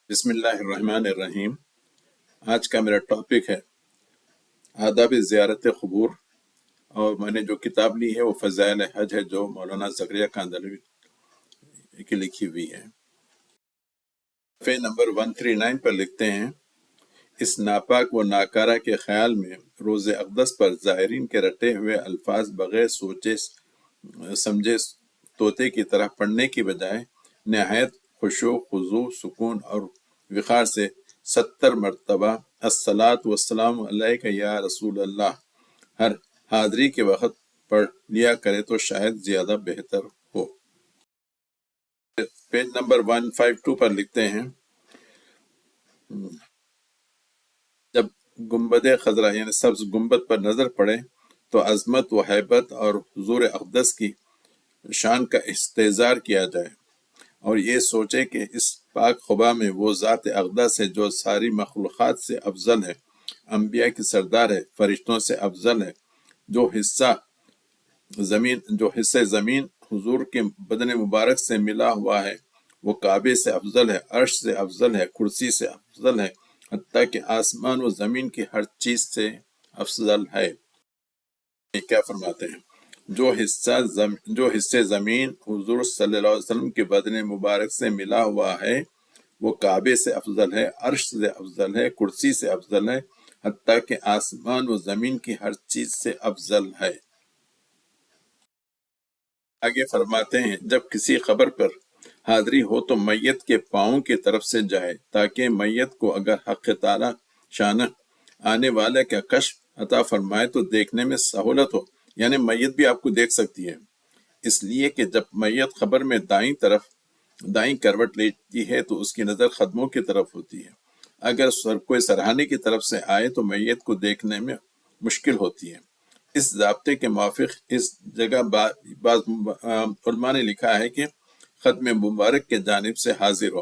بسم اللہ الرحمن الرحیم۔ آج کا میرا ٹاپک ہے آداب زیارت قبور، اور میں نے جو کتاب لی ہے وہ فضائل حج ہے، جو مولانا زکریا کاندھلوی کی لکھی ہوئی ہے۔ صفحے نمبر 139 پر لکھتے ہیں، اس ناپاک و ناکارہ کے خیال میں روز اقدس پر زائرین کے رٹے ہوئے الفاظ بغیر سوچے سمجھے طوطے کی طرح پڑھنے کی بجائے نہایت خشوع خضوع سکون اور وقار سے 70 مرتبہ الصلاۃ والسلام علیک یا رسول اللہ ہر حاضری کے وقت پڑھ لیا کرے تو شاید زیادہ بہتر ہو۔ پیج نمبر 152 پر لکھتے ہیں، جب گنبد خضرا یعنی سبز گنبد پر نظر پڑے تو عظمت و ہیبت اور حضور اقدس کی شان کا استحضار کیا جائے، اور یہ سوچے کہ اس پاک خبا میں وہ ذات اقدس ہے جو ساری مخلوقات سے افضل ہے، انبیاء کی سردار ہے، فرشتوں سے افضل ہے، جو حصہ زمین حضور کے بدن مبارک سے ملا ہوا ہے وہ کعبے سے افضل ہے، عرش سے افضل ہے، کرسی سے افضل ہے، حتیٰ کہ آسمان و زمین کی ہر چیز سے افضل ہے۔ یہ کیا فرماتے ہیں؟ جو حصے زمین حضور صلی اللہ علیہ وسلم کے بدن مبارک سے ملا ہوا ہے وہ کعبے سے افضل ہے، عرش سے افضل ہے، کرسی سے افضل ہے، حتیٰ کہ آسمان و زمین کی ہر چیز سے افضل ہے۔ آگے فرماتے ہیں، جب کسی قبر پر حاضری ہو تو میت کے پاؤں کی طرف سے جائے، تاکہ میت کو اگر حق تعالی شانہ آنے والے کا کشف عطا فرمائے تو دیکھنے میں سہولت ہو، یعنی میت بھی آپ کو دیکھ سکتی ہے۔ اس لیے کہ جب میت قبر میں دائیں کروٹ لیتی ہے تو اس کی نظر قدموں کی طرف ہوتی ہے۔ اگر کوئی سرہانے کی طرف سے آئے تو میت کو دیکھنے میں مشکل ہوتی ہے۔ اس ضابطے کے موافق اس جگہ بعض علماء نے لکھا ہے کہ ختم مبارک کے جانب سے حاضر ہو،